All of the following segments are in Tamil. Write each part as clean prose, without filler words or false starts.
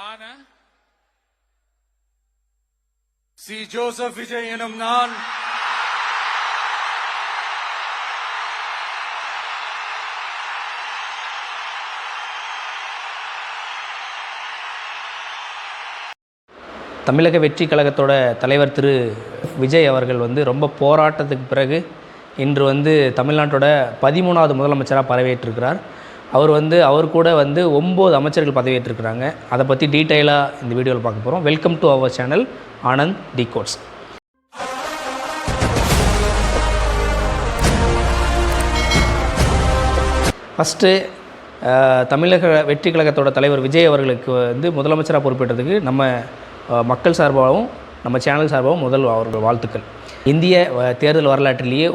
ஆன சி ஜோசப் விஜய் எனும் நான் தமிழக வெற்றி கழகத்தோட தலைவர் திரு விஜய் அவர்கள் ரொம்ப போராட்டத்துக்கு பிறகு இன்று தமிழ்நாட்டோட 13வது முதலமைச்சராக பதவியேற்றிருக்கிறார். அவர் கூட 9 அமைச்சர்கள் பதவியேற்றிருக்கிறாங்க. அதை பற்றி டீட்டெயிலாக இந்த வீடியோவில் பார்க்க போகிறோம். Welcome to our channel Anand decodes. First தமிழக வெற்றி கழகத்தோட தலைவர் விஜய் அவர்களுக்கு முதலமைச்சராக பொறுப்பேற்றதுக்கு நம்ம மக்கள் சார்பாகவும் நம்ம சேனல் சார்பாகவும் அவர்கள் வாழ்த்துக்கள். இந்திய தேர்தல் வரலாற்றிலேயே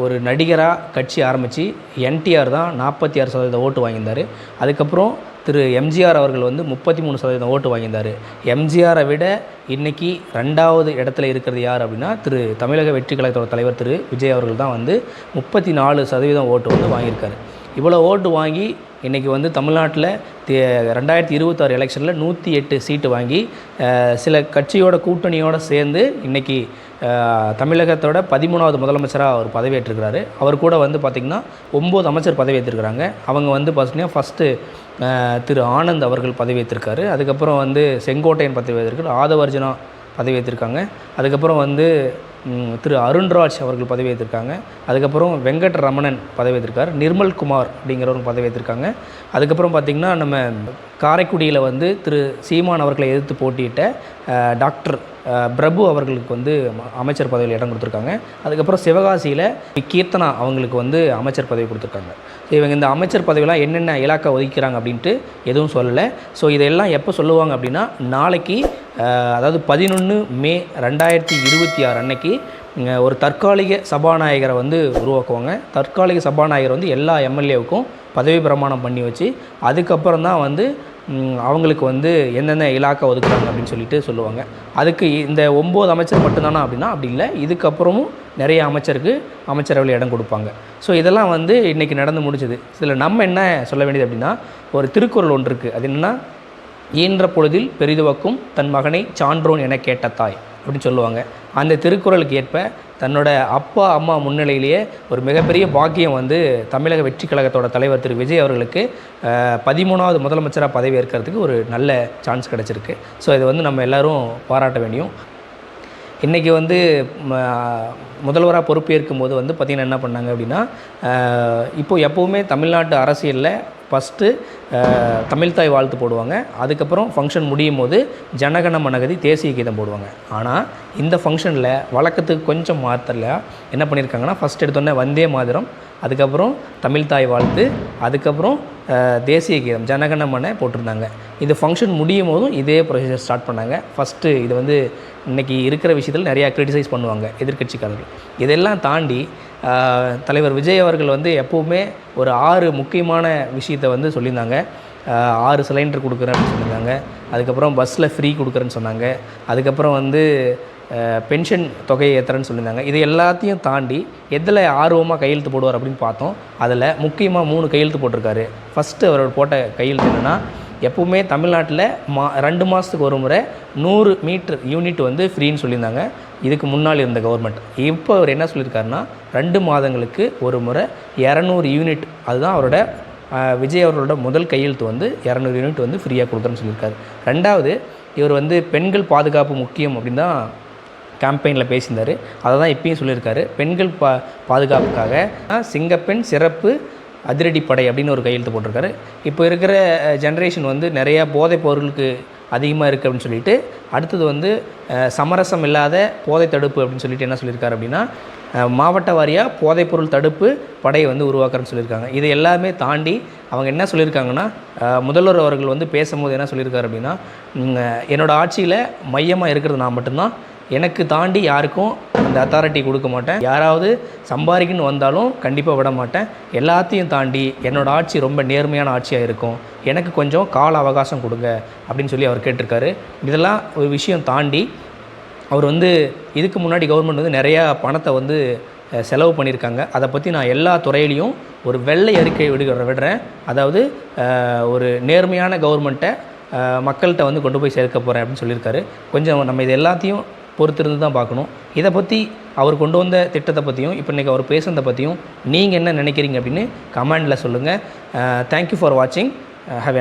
ஒரு நடிகராக கட்சி ஆரம்பித்து என்டிஆர் தான் 46% ஓட்டு வாங்கியிருந்தார். அதுக்கப்புறம் திரு எம்ஜிஆர் அவர்கள் 33% ஓட்டு வாங்கியிருந்தார். எம்ஜிஆரை விட இன்றைக்கி 2வது இடத்துல இருக்கிறது யார் அப்படின்னா தமிழக வெற்றி கழகத்தோட தலைவர் திரு விஜய் அவர்கள் தான் 34% ஓட்டு வாங்கியிருக்காரு. இவ்வளோ ஓட்டு வாங்கி இன்றைக்கி தமிழ்நாட்டில் 2026 எலெக்ஷனில் 108 சீட்டு வாங்கி சில கட்சியோட கூட்டணியோடு சேர்ந்து இன்றைக்கி தமிழகத்தோட 13வது முதலமைச்சராக அவர் பதவியேற்றிருக்கிறாரு. அவர் கூட பார்த்திங்கன்னா 9 அமைச்சர் பதவியேற்றிருக்கிறாங்க. அவங்க பார்த்திங்கன்னா ஃபஸ்ட்டு திரு ஆனந்த் அவர்கள் பதவியேற்றிருக்காரு. அதுக்கப்புறம் செங்கோட்டையன் பதவியேற்றிருக்காரு. ஆதவர்ஜுனா பதவியேற்றிருக்காங்க. அதுக்கப்புறம் திரு அருண்ராஜ் அவர்கள் பதவியேற்றிருக்காங்க. அதுக்கப்புறம் வெங்கட்ரமணன் பதவியேற்றிருக்கார். நிர்மல்குமார் அப்படிங்கிறவங்க பதவியேற்றிருக்காங்க. அதுக்கப்புறம் பார்த்திங்கன்னா நம்ம காரைக்குடியில் திரு சீமான் அவர்களை எதிர்த்து போட்டியிட்ட டாக்டர் பிரபு அவர்களுக்கு அமைச்சர் பதவியில் இடம் கொடுத்துருக்காங்க. அதுக்கப்புறம் சிவகாசியில் கீர்த்தனா அவங்களுக்கு அமைச்சர் பதவி கொடுத்துருக்காங்க. இவங்க இந்த அமைச்சர் பதவியெல்லாம் என்னென்ன இலாக்கா ஒதுக்கிறாங்க அப்படின்ட்டு எதுவும் சொல்லலை. ஸோ இதெல்லாம் எப்போ சொல்லுவாங்க அப்படின்னா நாளைக்கு, அதாவது 11 மே 2026 அன்னைக்கு ஒரு தற்காலிக சபாநாயகரை உருவாக்குவாங்க. தற்காலிக சபாநாயகர் எல்லா எம்எல்ஏவுக்கும் பதவி பிரமாணம் பண்ணி வச்சு அதுக்கப்புறம் தான் அவங்களுக்கு எந்தெந்த இலாக்கா ஒதுக்குறாங்க அப்படின்னு சொல்லிட்டு சொல்லுவாங்க. அதுக்கு இந்த 9 அமைச்சர் மட்டும்தானா அப்படின்னா அப்படி இல்லை. இதுக்கப்புறமும் நிறைய அமைச்சருக்கு அமைச்சரவையில் இடம் கொடுப்பாங்க. ஸோ இதெல்லாம் இன்றைக்கி நடந்து முடிச்சது. இதில் நம்ம என்ன சொல்ல வேண்டியது அப்படின்னா, ஒரு திருக்குறள் ஒன்று இருக்குது. அது என்னென்னா, ஈன்ற பொழுதில் பெரிதுவக்கும் தன் மகனை சான்றோன் என கேட்ட தாய் அப்படின்னு சொல்லுவாங்க. அந்த திருக்குறளுக்கு ஏற்ப தன்னோட அப்பா அம்மா முன்னிலையிலேயே ஒரு மிகப்பெரிய பாக்கியம் தமிழக வெற்றி கழகத்தோட தலைவர் திரு விஜய் அவர்களுக்கு 13வது முதலமைச்சராக பதவி ஏற்கிறதுக்கு ஒரு நல்ல சான்ஸ் கிடச்சிருக்கு. ஸோ இதை நம்ம எல்லோரும் பாராட்ட வேண்டியும். இன்றைக்கி முதல்வராக பொறுப்பேற்கும் போது பார்த்திங்கன்னா என்ன பண்ணாங்க அப்படின்னா, இப்போது எப்போவுமே தமிழ்நாட்டு அரசியலில் ஃபஸ்ட்டு தமிழ்தாய் வாழ்த்து போடுவாங்க. அதுக்கப்புறம் ஃபங்க்ஷன் முடியும் போது ஜனகண மனகதி தேசிய கீதம் போடுவாங்க. ஆனால் இந்த ஃபங்க்ஷனில் வழக்கத்துக்கு கொஞ்சம் மாற்றல என்ன பண்ணியிருக்காங்கன்னா, ஃபஸ்ட் எடுத்தோடனே வந்தே மாதரம், அதுக்கப்புறம் தமிழ்தாய் வாழ்த்து, அதுக்கப்புறம் தேசிய கீதம் ஜனகண மன போட்டிருந்தாங்க. இது ஃபங்க்ஷன் முடியும் போதும் இதே ப்ரொசீஜர் ஸ்டார்ட் பண்ணாங்க. ஃபஸ்ட்டு இது இன்றைக்கி இருக்கிற விஷயத்தில் நிறையா க்ரிட்டிசைஸ் பண்ணுவாங்க எதிர்கட்சிக்காரர்கள். இதெல்லாம் தாண்டி தலைவர் விஜய் அவர்கள் எப்போவுமே ஒரு 6 முக்கியமான விஷயத்தை சொல்லியிருந்தாங்க. 6 சிலிண்டர் கொடுக்குறேன் அப்படின்னு சொல்லியிருந்தாங்க. அதுக்கப்புறம் பஸ்ஸில் ஃப்ரீ கொடுக்குறேன்னு சொன்னாங்க. அதுக்கப்புறம் பென்ஷன் தொகையை ஏற்றுறேன்னு சொல்லியிருந்தாங்க. இது எல்லாத்தையும் தாண்டி எதில் ஆர்வமாக கையெழுத்து போடுவார் அப்படின்னு பார்த்தோம். அதில் முக்கியமாக 3 கையெழுத்து போட்டிருக்காரு. ஃபஸ்ட்டு அவர் போட்ட கையெழுத்து என்னென்னா, எப்போவுமே தமிழ்நாட்டில் 2 மாதத்துக்கு ஒரு முறை 100 மீட்டர் யூனிட் ஃப்ரீன்னு சொல்லியிருந்தாங்க இதுக்கு முன்னால் இருந்த கவர்மெண்ட். இப்போ அவர் என்ன சொல்லியிருக்காருன்னா, 2 மாதங்களுக்கு ஒரு முறை 200 யூனிட், அதுதான் அவரோட விஜய் அவர்களோட முதல் கையெழுத்து 200 யூனிட் ஃப்ரீயாக கொடுக்குறேன்னு சொல்லியிருக்காரு. ரெண்டாவது, இவர் பெண்கள் பாதுகாப்பு முக்கியம் அப்படின்னு தான் கேம்பெயினில் பேசியிருந்தார். அதை தான் இப்பயும் சொல்லியிருக்காரு. பெண்கள் பாதுகாப்புக்காக சிங்கப்பெண் சிறப்பு அதிரடிப்படை அப்படின்னு ஒரு கையெழுத்து போட்டிருக்காரு. இப்போ இருக்கிற ஜென்ரேஷன் நிறையா போதைப் பொருளுக்கு அதிகமாக இருக்குது அப்படின்னு சொல்லிட்டு, அடுத்தது சமரசம் இல்லாத போதை தடுப்பு அப்படின்னு சொல்லிட்டு என்ன சொல்லியிருக்காரு அப்படின்னா, மாவட்ட வாரியாக போதைப்பொருள் தடுப்பு படையை உருவாக்குறேன்னு சொல்லியிருக்காங்க. இது எல்லாமே தாண்டி அவங்க என்ன சொல்லியிருக்காங்கன்னா, முதல்வர் அவர்கள் பேசும்போது என்ன சொல்லியிருக்காரு அப்படின்னா, என்னோடய ஆட்சியில் மையமாக இருக்கிறது நான் மட்டும்தான், எனக்கு தாண்டி யாருக்கும் அந்த அத்தாரிட்டி கொடுக்க மாட்டேன், யாராவது சம்பாதிக்கணும்னு வந்தாலும் கண்டிப்பாக விட மாட்டேன், எல்லாத்தையும் தாண்டி என்னோடய ஆட்சி ரொம்ப நேர்மையான ஆட்சியாக இருக்கும், எனக்கு கொஞ்சம் கால அவகாசம் கொடுங்க அப்படின்னு சொல்லி அவர் கேட்டிருக்காரு. இதெல்லாம் ஒரு விஷயம் தாண்டி அவர் இதுக்கு முன்னாடி கவர்மெண்ட் நிறையா பணத்தை செலவு பண்ணியிருக்காங்க. அதை பற்றி நான் எல்லா துறையிலையும் ஒரு வெள்ளை அறிக்கை விடுறேன். அதாவது ஒரு நேர்மையான கவர்மெண்ட்டை மக்கள்கிட்ட வந்து கொண்டு போய் சேர்க்க போகிறேன் அப்படின்னு சொல்லியிருக்காரு. கொஞ்சம் நம்ம இது எல்லாத்தையும் பொறுத்திருந்து தான் பார்க்கணும். இதை பற்றி அவர் கொண்டு வந்த திட்டத்தை பற்றியும் இப்போ இன்றைக்கி அவர் பேசுனதை பற்றியும் நீங்கள் என்ன நினைக்கிறீங்க அப்படின்னு கமெண்டில் சொல்லுங்கள். தேங்க்யூ ஃபார் வாட்சிங். ஹேவ்